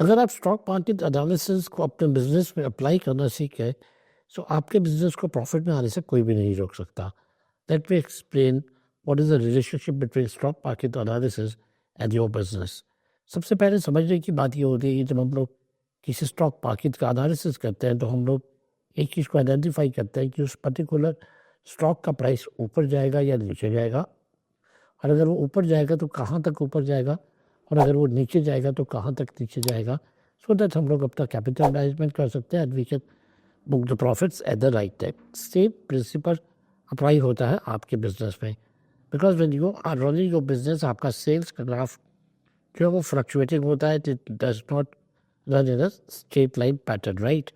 अगर आप stock market analysis को अपने बिजनेस में अप्लाई करना सीख गए तो आपके बिजनेस को प्रॉफिट में आने से कोई भी नहीं रोक सकता। Let me explain what is the relationship between stock market analysis and your business. सबसे पहले समझने की बात ये होती है कि जब हम लोग किसी स्टॉक मार्केट का एनालिसिस करते हैं तो हम लोग एक चीज़ को आइडेंटिफाई करते हैं कि उस पर्टिकुलर स्टॉक का प्राइस ऊपर जाएगा या नीचे जाएगा, और अगर वो ऊपर जाएगा तो कहाँ तक ऊपर जाएगा, और अगर वो नीचे जाएगा तो कहाँ तक नीचे जाएगा, सो दैट हम लोग अपना कैपिटल मैनेजमेंट कर सकते हैं and we can book the profits at the right time. Same principle apply होता है आपके बिजनेस में, because when you are running your business आपका सेल्स का ग्राफ जो है वो फ्लक्चुएटिंग होता है, it does not run in a straight line pattern, right.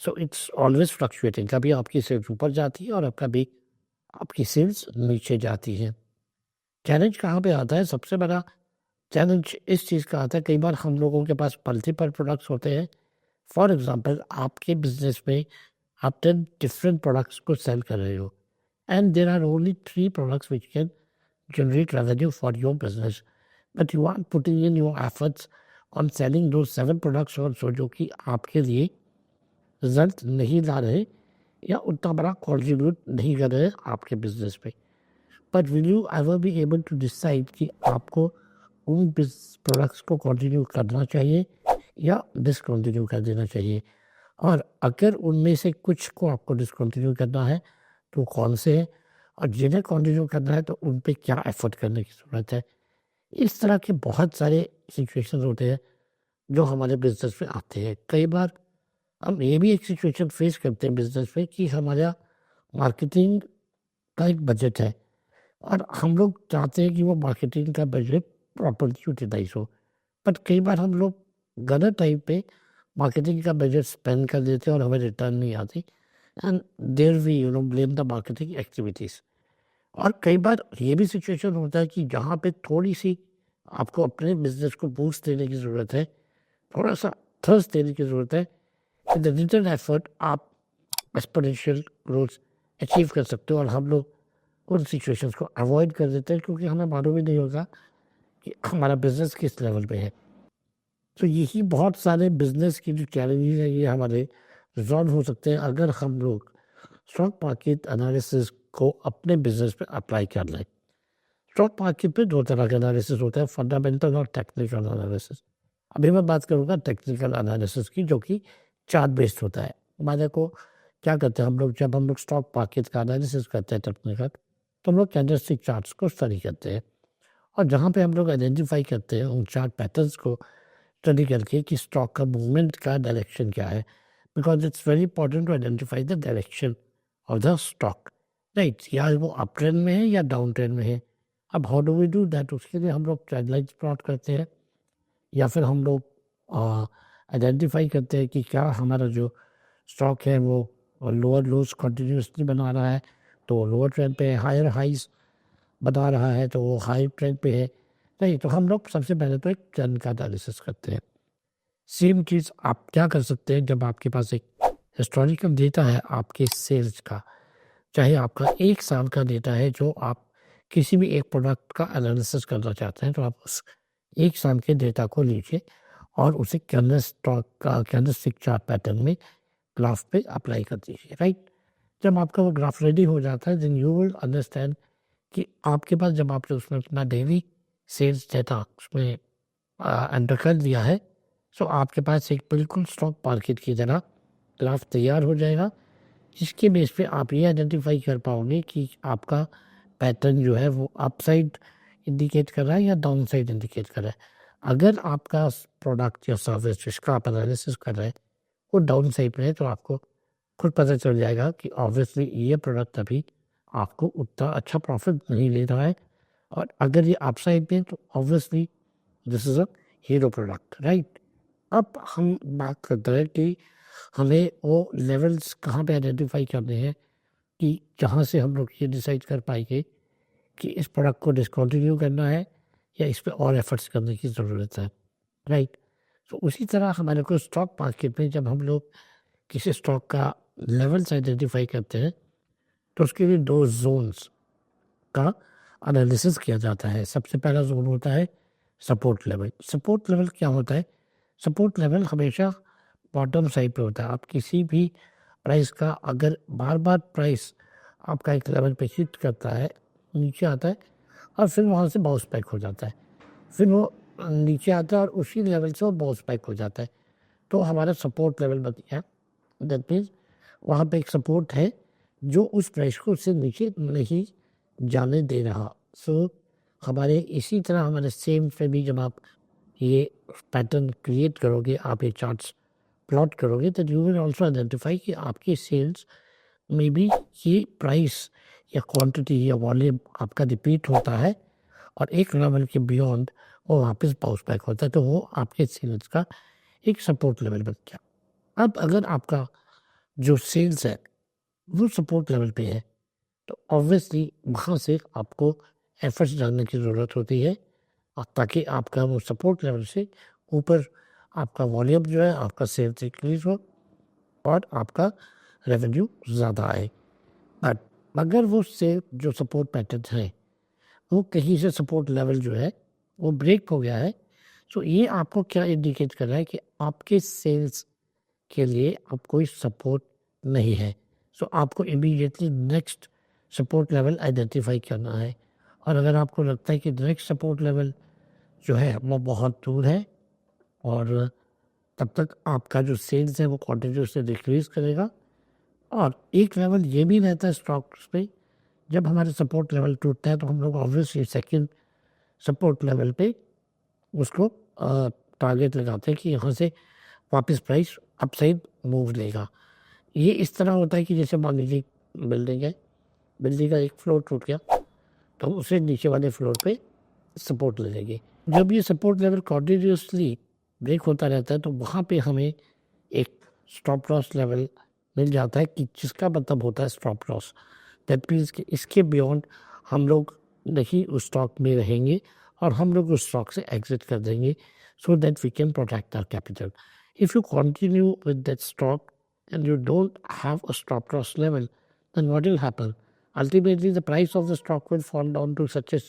So it's always fluctuating, कभी आपकी सेल्स ऊपर जाती है और कभी आपकी सेल्स नीचे जाती है। चैलेंज कहाँ पे आता है? सबसे बड़ा चैलेंज इस चीज़ का आता है, कई बार हम लोगों के पास मल्टीपल प्रोडक्ट्स होते हैं। फॉर एग्जांपल आपके बिजनेस में आप 10 डिफरेंट प्रोडक्ट्स को सेल कर रहे हो and there are only 3 products which can generate revenue for your business, but you are putting in your efforts on selling those 7 products also जो कि आपके लिए रिजल्ट नहीं ला रहे या उतना बड़ा कॉन्ट्रीब्यूट नहीं कर रहे आपके बिजनेस पे। But will you ever be able to decide कि आपको उन प्रोडक्ट्स को कंटिन्यू करना चाहिए या डिसकंटिन्यू कर देना चाहिए, और अगर उनमें से कुछ को आपको डिसकंटिन्यू करना है तो कौन से हैं, और जिन्हें कंटिन्यू करना है तो उन पे क्या एफर्ट करने की ज़रूरत है। इस तरह के बहुत सारे सिचुएशंस होते हैं जो हमारे बिजनेस में आते हैं। कई बार हम ये भी एक सिचुएशन फेस करते हैं बिजनेस में कि हमारा मार्केटिंग का एक बजट है और हम लोग चाहते हैं कि वो मार्केटिंग का बजट प्रॉपर्ली यूटिलाइज हो, बट कई बार हम लोग गलत टाइम पे मार्केटिंग का बजट स्पेंड कर देते हैं और हमें रिटर्न नहीं आती, and there we blame the marketing activities. और कई बार ये भी सिचुएशन होता है कि जहाँ पे थोड़ी सी आपको अपने बिजनेस को बूस्ट देने की ज़रूरत है, थोड़ा सा थर्स्ट देने की ज़रूरत है, विद द लिटिल एफर्ट आप एक्सपोनेंशियल ग्रोथ अचीव कर सकते हो, और हम लोग उन सिचुएशंस को अवॉइड कर देते हैं क्योंकि हमें मालूम ही नहीं होगा कि हमारा बिजनेस किस लेवल पे है। तो यही बहुत सारे बिजनेस की जो चैलेंजेस हैं ये हमारे रिजॉल्व हो सकते हैं अगर हम लोग स्टॉक मार्केट एनालिसिस को अपने बिजनेस पे अप्लाई कर लें। स्टॉक मार्केट पे 2 तरह का एनालिसिस होता है, फंडामेंटल और टेक्निकल एनालिसिस। अभी मैं बात करूँगा टेक्निकल एनालिसिस की, जो कि चार्ट बेस्ड होता है। हमारे को क्या करते हैं हम लोग, जब हम लोग स्टॉक मार्केट का एनालिसिस करते हैं टेक्निकल, तो हम लोग कैंडलस्टिक चार्ट्स को स्टडी करते हैं, और जहाँ पे हम लोग आइडेंटिफाई करते हैं उन चार्ट पैटर्न्स को स्टडी करके कि स्टॉक का मूवमेंट का डायरेक्शन क्या है, because it's very important to identify the direction of the stock, right. या वो अप ट्रेंड में है या डाउन ट्रेंड में है। अब how do we do that? उसके लिए हम लोग ट्रेंड लाइन्स प्लॉट करते हैं, या फिर हम लोग आइडेंटिफाई करते हैं कि क्या हमारा जो स्टॉक है वो लोअर लोज कंटिन्यूसली बना रहा है तो लोअर ट्रेंड पे है, हायर हाइज बता रहा है तो वो हाई ट्रेंड पे है। नहीं, तो हम लोग सबसे पहले तो एक ट्रेंड का एनालिसिस करते हैं। सेम चीज़ आप क्या कर सकते हैं, जब आपके पास एक हिस्टोरिकल डेटा है आपके सेल्स का, चाहे आपका 1 साल का डेटा है, जो आप किसी भी एक प्रोडक्ट का एनालिसिस करना चाहते हैं, तो आप उस 1 साल के डेटा को लीजिए और उसे कैंडलस्टिक चार्ट पैटर्न में ग्राफ पे अप्लाई कर दीजिए, राइट। जब आपका वो ग्राफ रेडी हो जाता है देन यू विल अंडरस्टैंड कि आपके पास जब आपने उसमें अपना डेली सेल्स डेटा उसमें एंटर कर दिया है, सो आपके पास एक बिल्कुल स्टॉक मार्केट की तरह ग्राफ तैयार हो जाएगा, जिसके बेस पे आप ये आइडेंटिफाई कर पाओगे कि आपका पैटर्न जो है वो अपसाइड इंडिकेट कर रहा है या डाउन साइड इंडिकेट कर रहा है। अगर आपका प्रोडक्ट या सर्विस जिसका आप एनालिसिस कर रहे हैं वो डाउन साइड में है, तो आपको खुद पता चल जाएगा कि ऑब्वियसली ये प्रोडक्ट अभी आपको उतना अच्छा प्रॉफिट नहीं दे रहा है, और अगर ये अपसाइड में है तो obviously this is a hero product, right. अब हम बात करते हैं कि हमें वो लेवल्स कहाँ पे आइडेंटिफाई करने हैं कि जहाँ से हम लोग ये डिसाइड कर पाएंगे कि इस प्रोडक्ट को डिसकंटिन्यू करना है या इस पे और एफर्ट्स करने की ज़रूरत है, राइट। तो उसी तरह हमारे को स्टॉक मार्केट में जब हम लोग किसी स्टॉक का लेवल्स आइडेंटिफाई करते हैं तो उसके लिए 2 जोन्स का एनालिसिस किया जाता है। सबसे पहला जोन होता है सपोर्ट लेवल। सपोर्ट लेवल क्या होता है? सपोर्ट लेवल हमेशा बॉटम साइड पे होता है। आप किसी भी प्राइस का अगर बार-बार प्राइस आपका एक लेवल पे हिट करता है, नीचे आता है और फिर वहाँ से बाउंस बैक हो जाता है। फिर वो नीचे आता है और उसी लेवल से वो बाउंस बैक हो जाता है। तो हमारा सपोर्ट लेवल बन गया। दैट मीन्स वहाँ पे एक सपोर्ट है जो उस प्राइस को उससे नीचे नहीं जाने दे रहा। सो हमारे इसी तरह हमारे सेम पे भी जब आप ये पैटर्न क्रिएट करोगे, आप ये चार्ट्स प्लॉट करोगे, तो यू विल ऑल्सो आइडेंटिफाई कि आपकी सेल्स में भी ये प्राइस या क्वांटिटी या वॉल्यूम आपका रिपीट होता है और एक लेवल के बियॉन्ड वो वापस बाउंस बैक होता है। तो वो आपके सेल्स का एक सपोर्ट लेवल बन गया। अब अगर आपका जो सेल्स है वो सपोर्ट लेवल पे है, तो ऑब्वियसली वहाँ से आपको एफर्ट्स डालने की ज़रूरत होती है और ताकि आपका वो सपोर्ट लेवल से ऊपर आपका वॉल्यूम जो है, आपका सेल्स इंक्रीज हो और आपका रेवेन्यू ज़्यादा आए। बट अगर वो सेल जो सपोर्ट पैटर्न है वो कहीं से सपोर्ट लेवल जो है वो ब्रेक हो गया है, तो ये आपको क्या इंडिकेट कर रहा है कि आपके सेल्स के लिए अब कोई सपोर्ट नहीं है। सो आपको immediately next support level identify करना है और अगर आपको लगता है कि नेक्स्ट सपोर्ट लेवल जो है वो बहुत दूर है और तब तक आपका जो सेल्स है वो कंटिन्यूसली डिक्रीज करेगा। और एक लेवल ये भी रहता है स्टॉक्स पे, जब हमारे सपोर्ट लेवल टूटता है तो हम लोग ऑब्वियसली सेकंड सपोर्ट लेवल पे उसको टारगेट लगाते हैं कि यहाँ से वापस प्राइस अपसाइड मूव लेगा। ये इस तरह होता है कि जैसे मान लीजिए बिल्डिंग है, बिल्डिंग का एक फ्लोर टूट गया तो उसे नीचे वाले फ्लोर पे सपोर्ट लगेगी। जब ये सपोर्ट लेवल कॉन्टिन्यूसली ब्रेक होता रहता है तो वहाँ पे हमें एक स्टॉप लॉस लेवल मिल जाता है कि जिसका मतलब होता है स्टॉप लॉस। दैट मीन्स कि इसके बियॉन्ड हम लोग नहीं उस स्टॉक में रहेंगे और हम लोग उस स्टॉक से एग्जिट कर देंगे so that we can protect our capital. If you continue with that stock and you don't have a stop loss level, then what will happen? Ultimately, the price of the stock will fall down to such a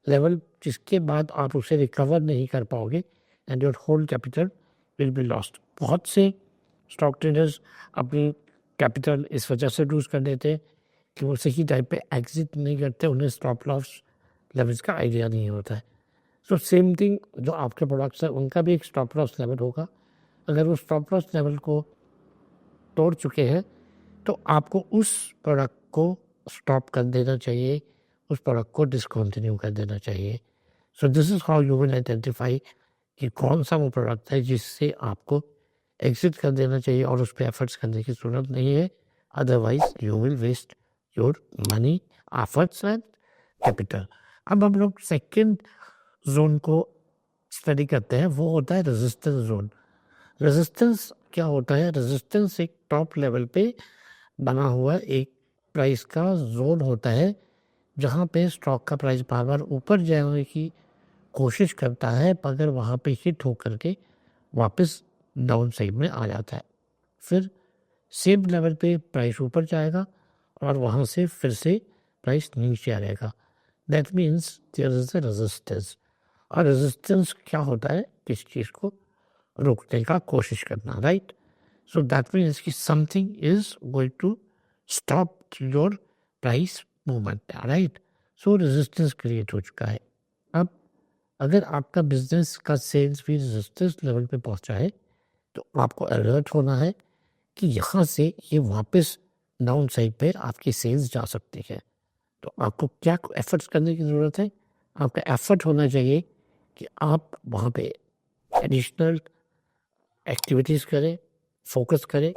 level जिसके बाद आप उसे recover नहीं कर पाओगे and your whole capital will be lost. बहुत से stock traders अपनी कैपिटल इस वजह से लूज कर देते हैं कि वो सही टाइम पे एग्जिट नहीं करते, उन्हें स्टॉप लॉस लेवल्स का आइडिया नहीं होता है। सो सेम थिंग जो आपके प्रोडक्ट्स हैं उनका भी एक स्टॉप लॉस लेवल होगा। अगर वो स्टॉप लॉस लेवल को तोड़ चुके हैं तो आपको उस प्रोडक्ट को स्टॉप कर देना चाहिए, उस प्रोडक्ट को डिसकंटिन्यू कर देना चाहिए। So this is how you will identify कि कौन सा वो प्रोडक्ट है जिससे आपको एग्जिट कर देना चाहिए और उस पर एफर्ट्स करने की ज़रूरत नहीं है, otherwise you will waste your money, efforts and capital. अब हम लोग सेकेंड जोन को स्टडी करते हैं, वो होता है रेजिस्टेंस जोन। रेजिस्टेंस क्या होता है? रेजिस्टेंस एक टॉप लेवल पे बना हुआ एक प्राइस का जोन होता है जहाँ पे स्टॉक का प्राइस बार बार ऊपर जाने की कोशिश करता है मगर वहाँ पे हिट होकर के वापस डाउन साइड में आ जाता है। फिर सेम लेवल पे प्राइस ऊपर जाएगा और वहाँ से फिर से प्राइस नीचे आ जाएगा। That means there is a resistance. और रेजिस्टेंस क्या होता है? किस चीज़ को रोकने का कोशिश करना, राइट? सो दैट मीन्स कि something is going to stop your price movement, right? So resistance create हो चुका है। अब अगर आपका बिजनेस का सेल्स भी रेजिस्टेंस लेवल पे पहुंचा है तो आपको अलर्ट होना है कि यहाँ से ये वापस डाउन साइड पे आपकी सेल्स जा सकती है। तो आपको क्या एफर्ट्स करने की ज़रूरत है? आपका एफर्ट होना चाहिए कि आप वहाँ पे एडिशनल एक्टिविटीज़ करें, फोकस करें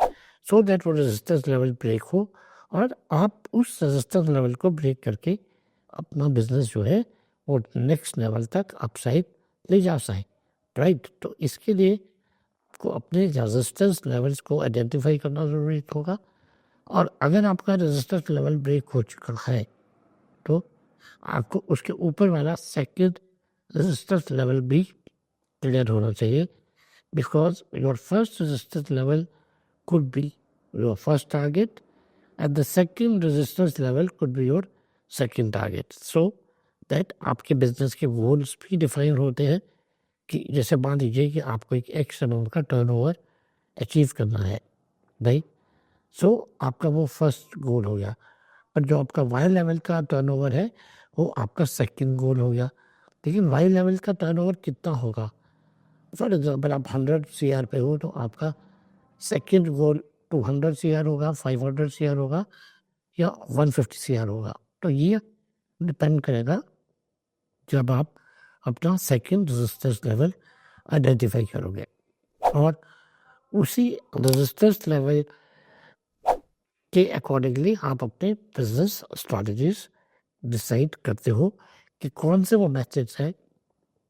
सो दैट वो रेजिस्टेंस लेवल ब्रेक हो और आप उस रेजिस्टेंस लेवल को ब्रेक करके अपना बिजनेस जो है वो नेक्स्ट लेवल तक अपसाइड ले जा सकें, राइट? तो इसके लिए आपको अपने रेजिस्टेंस लेवल्स को आइडेंटिफाई करना ज़रूरी होगा और अगर आपका रेजिस्टेंस लेवल ब्रेक हो चुका है तो आपको उसके ऊपर वाला सेकंड रेजिस्टेंस लेवल भी क्लियर होना चाहिए, because your first resistance level could be your first target and the second resistance level could be your second target. So that आपके बिजनेस के गोल्स भी डिफाइन होते हैं कि जैसे मान लीजिए कि आपको एक एक्स अमाउंट का टर्नओवर अचीव करना है, राइट? सो आपका वो फर्स्ट गोल हो गया। पर जो आपका वाई लेवल का टर्नओवर है वो आपका सेकंड गोल हो गया। लेकिन वाई लेवल का टर्नओवर कितना होगा? फॉर एग्जांपल आप 100 सीआर पे हो तो आपका सेकंड गोल 200 सीआर होगा, 500 सीआर होगा या 150 सीआर होगा। तो ये डिपेंड करेगा जब आप अपना सेकंड रेजिस्टेंस लेवल आइडेंटिफाई करोगे और उसी रेजिस्टेंस लेवल के अकॉर्डिंगली आप अपने बिजनेस स्ट्रैटेजीज डिसाइड करते हो कि कौन से वो मैथड्स हैं,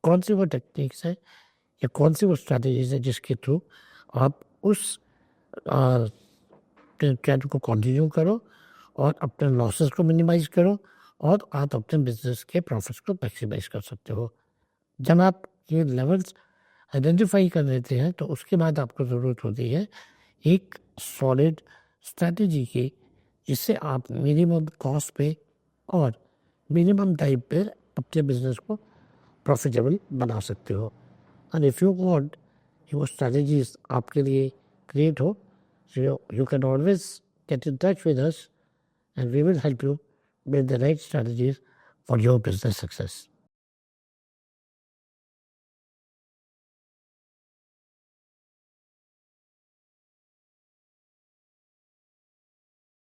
कौन सी वो टेक्निक्स हैं या कौन सी वो स्ट्रैटेजीज है जिसके थ्रू आप उस ट्रेंड को कंटिन्यू करो और अपने लॉसेस को मिनिमाइज करो और आप अपने बिजनेस के प्रॉफिट्स को मैक्सिमाइज कर सकते हो। जब आप ये लेवल्स आइडेंटिफाई कर लेते हैं तो उसके बाद आपको ज़रूरत होती है एक सॉलिड स्ट्रैटेजी की, जिससे आप मिनिमम कॉस्ट पे और मिनिमम टाइम पे अपने बिजनेस को प्रॉफिटेबल बना सकते हो। एंड इफ़ यू वांट कि वो स्ट्रैटेजीज आपके लिए क्रिएट हो, you can always get in touch with us and we will help you with the right strategies for your business success.